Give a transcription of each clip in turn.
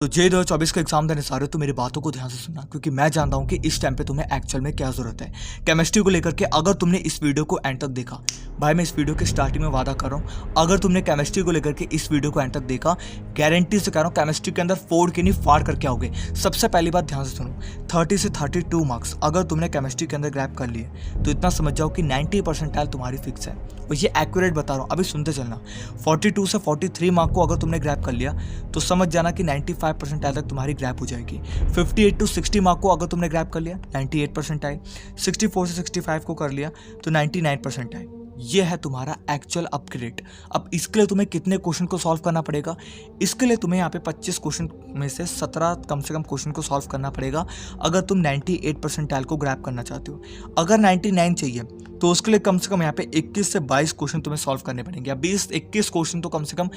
तो जे 2024 का एग्जाम देने जा रहे हो तो मेरी बातों को ध्यान से सुनना, क्योंकि मैं जानता हूँ कि इस टाइम पे तुम्हें एक्चुअल में क्या जरूरत है केमिस्ट्री को लेकर के। अगर तुमने इस वीडियो को एंड तक देखा, भाई मैं इस वीडियो के स्टार्टिंग में वादा कर रहा हूँ, अगर तुमने केमिस्ट्री को लेकर के इस वीडियो को एंड तक देखा, गारंटी से कह रहा हूँ केमिस्ट्री के अंदर फोड़ के नहीं फाड़ करके आओगे। सबसे पहली बात ध्यान से सुनो, 30 से 32 मार्क्स अगर तुमने केमिस्ट्री के अंदर ग्रैब कर लिए तो इतना समझ जाओ कि 90 परसेंटाइल तुम्हारी फिक्स है। और ये एक्यूरेट बता रहा हूँ, अभी सुनते चलना। 42 से 43 मार्क को अगर तुमने ग्रैब कर लिया तो समझ जाना कि 95 परसेंटाइल तक तुम्हारी ग्रैब हो जाएगी। 58 टू 60 मार्क को अगर तुमने ग्रैब कर लिया 98 परसेंटाइल, 64 से 65 को कर लिया तो 99 परसेंटाइल। ये है तुम्हारा एक्चुअल अपग्रेड। अब इसके लिए तुम्हें कितने क्वेश्चन को सॉल्व करना पड़ेगा? इसके लिए तुम्हें यहाँ पे 25 क्वेश्चन में से 17 कम से कम क्वेश्चन को सॉल्व करना पड़ेगा अगर तुम 98 परसेंटाइल को ग्रैब करना चाहते हो। अगर 99 चाहिए तो उसके लिए कम से कम यहाँ पे 21 से 22 क्वेश्चन तुम्हें सॉल्व करने पड़ेंगे, या 20-21 क्वेश्चन तो कम से कम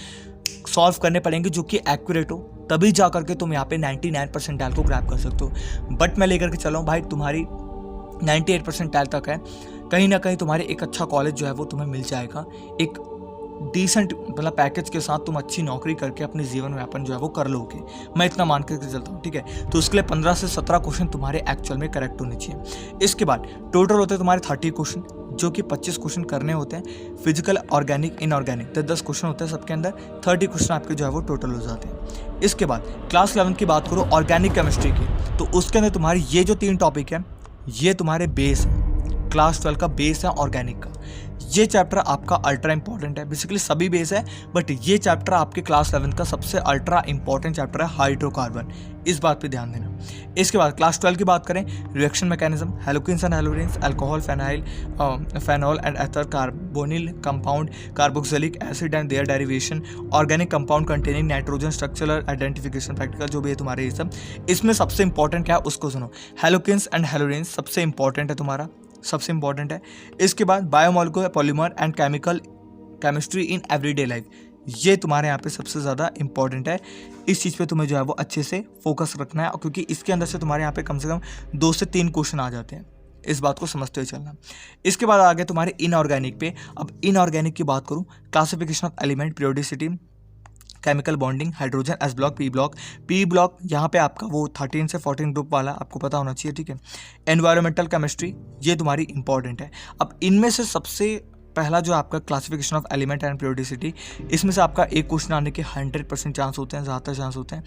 सॉल्व करने पड़ेंगे जो कि एक्यूरेट हो, तभी जा करके तुम यहाँ पे 99 परसेंटाइल को ग्रैब कर सकते हो। बट मैं लेकर के चला हूँ भाई, तुम्हारी 98 परसेंटाइल तक है, कहीं ना कहीं तुम्हारे एक अच्छा कॉलेज जो है वो तुम्हें मिल जाएगा। एक डिसेंट मतलब पैकेज के साथ तुम अच्छी नौकरी करके अपने जीवन यापन जो है वो कर लोगे, मैं इतना मान करके चलता हूँ, ठीक है। तो उसके लिए 15 से 17 क्वेश्चन तुम्हारे एक्चुअल में करेक्ट होने चाहिए। इसके बाद टोटल होते हैं तुम्हारे 30 क्वेश्चन, जो कि 25 क्वेश्चन करने होते हैं फिजिकल, ऑर्गेनिक, इनऑर्गेनिक, 10 क्वेश्चन होते हैं सबके अंदर। 30 क्वेश्चन आपके जो है वो टोटल हो जाते हैं। इसके बाद क्लास 11 की बात करो ऑर्गेनिक केमिस्ट्री की, तो उसके अंदर तुम्हारी ये जो 3 टॉपिक है ये तुम्हारे बेस है, क्लास 12 का बेस है ऑर्गेनिक का। ये चैप्टर आपका अल्ट्रा इंपॉर्टेंट है, बेसिकली सभी बेस है बट ये चैप्टर आपके क्लास 11 का सबसे अल्ट्रा इंपॉर्टेंट चैप्टर है, हाइड्रोकार्बन। इस बात पे ध्यान देना। इसके बाद क्लास 12 की बात करें, reaction mechanism, haloalkanes and haloarenes, alcohol, phenol and ether carbonyl compound, carboxylic acid and their derivation, organic compound containing nitrogen, structural identification, practical, जो भी है तुम्हारे ये सब। इसमें सबसे इंपॉर्टेंट क्या है उसको सुनो, हेलोकिन्स एंड हेलोरिन्स सबसे इंपॉर्टेंट है तुम्हारा, सबसे इंपॉर्टेंट है। इसके बाद biomolecular polymer and chemistry in everyday life, ये तुम्हारे यहाँ पे सबसे ज़्यादा इंपॉर्टेंट है। इस चीज़ पे तुम्हें जो है वो अच्छे से फोकस रखना है, क्योंकि इसके अंदर से तुम्हारे यहाँ पे कम से कम 2 से 3 क्वेश्चन आ जाते हैं, इस बात को समझते हुए चलना। इसके बाद आगे तुम्हारे इनऑर्गेनिक पे। अब इनऑर्गेनिक की बात करूँ, classification of element, periodicity, chemical bonding, hydrogen S block, P block यहाँ पे आपका वो 13 से 14 ग्रुप वाला आपको पता होना चाहिए, ठीक है। एनवायरमेंटल केमिस्ट्री, ये तुम्हारी इंपॉर्टेंट है। अब इनमें से सबसे पहला जो आपका classification of element and periodicity, इसमें से आपका एक क्वेश्चन आने के 100% चांस होते हैं, ज़्यादातर चांस होते हैं।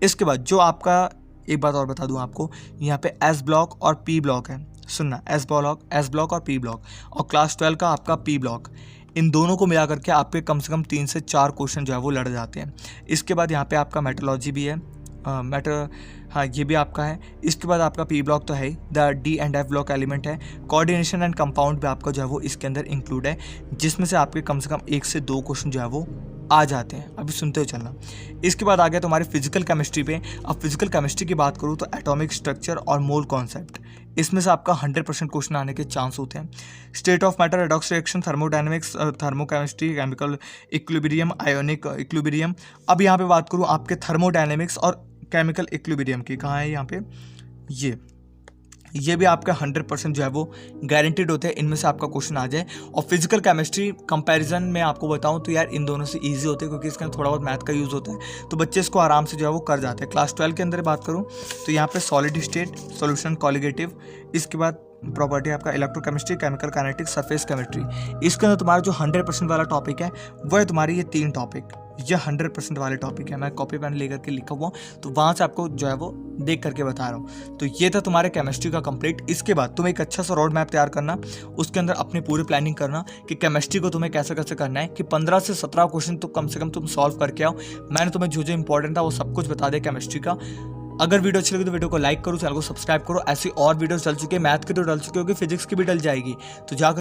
इसके बाद जो आपका, एक बात और बता दूं आपको, यहाँ पे एस ब्लॉक और पी ब्लॉक है, सुनना, एस ब्लॉक और पी ब्लॉक, और क्लास 12 का आपका पी ब्लॉक, इन दोनों को मिला करके आपके कम से कम 3 से 4 क्वेश्चन जो है वो लड़ जाते हैं। इसके बाद यहाँ पे आपका मेटोलॉजी भी है, हाँ ये भी आपका है। इसके बाद आपका पी ब्लॉक तो है ही, the D and F block element है, कोऑर्डिनेशन एंड कंपाउंड भी आपका जो है वो इसके अंदर इंक्लूड है, जिसमें से आपके कम से कम 1 से 2 क्वेश्चन जो है वो आ जाते हैं, अभी सुनते हुए चलना। इसके बाद आ गया तुम्हारी फिजिकल केमिस्ट्री पे। अब फिजिकल केमिस्ट्री की बात करूँ तो एटॉमिक स्ट्रक्चर और मोल कॉन्सेप्ट, इसमें से आपका 100% क्वेश्चन आने के चांस होते हैं। State of matter, redox reaction, thermodynamics, thermochemistry, chemical equilibrium, ionic equilibrium. अब यहाँ पे बात करूँ आपके थर्मोडायनेमिक्स और केमिकल इक्विलिब्रियम की, कहाँ है यहाँ पे, ये भी आपका 100% जो है वो गारंटीड होते हैं, इनमें से आपका क्वेश्चन आ जाए। और फिजिकल केमिस्ट्री कंपैरिजन में आपको बताऊं तो यार इन दोनों से इजी होते हैं, क्योंकि इसके अंदर थोड़ा बहुत मैथ का यूज़ होता है, तो बच्चे इसको आराम से जो है वो कर जाते हैं। क्लास 12 के अंदर बात करूं तो यहाँ पे सॉलिड स्टेट, सॉल्यूशन, कॉलिगेटिव, इसके बाद प्रॉपर्टी आपका electrochemistry, chemical kinetics, surface chemistry. इसके अंदर तुम्हारा जो 100% वाला टॉपिक है वो है तुम्हारी ये 3 टॉपिक, ये 100% वाले टॉपिक है। मैं कॉपी पेन लेकर के लिखा हुआ तो वहाँ से आपको जो है वो देख करके बता रहा हूँ। तो ये था तुम्हारे केमिस्ट्री का कंप्लीट। इसके बाद तुम एक अच्छा सा रोड मैप तैयार करना, उसके अंदर अपनी पूरी प्लानिंग करना कि केमिस्ट्री को तुम्हें कैसे कैसे करना है, कि 15 से 17 क्वेश्चन तो कम से कम तुम सॉल्व करके आओ। मैंने तुम्हें जो जो इंपॉर्टेंट था वो सब कुछ बता दिया केमिस्ट्री का। अगर वीडियो अच्छी लगी तो वीडियो को लाइक करो, चैनल को सब्सक्राइब करो। ऐसी और वीडियोस डल चुके हैं, मैथ की तो डल चुकी होगी, फिजिक्स की भी डल जाएगी, तो जाकर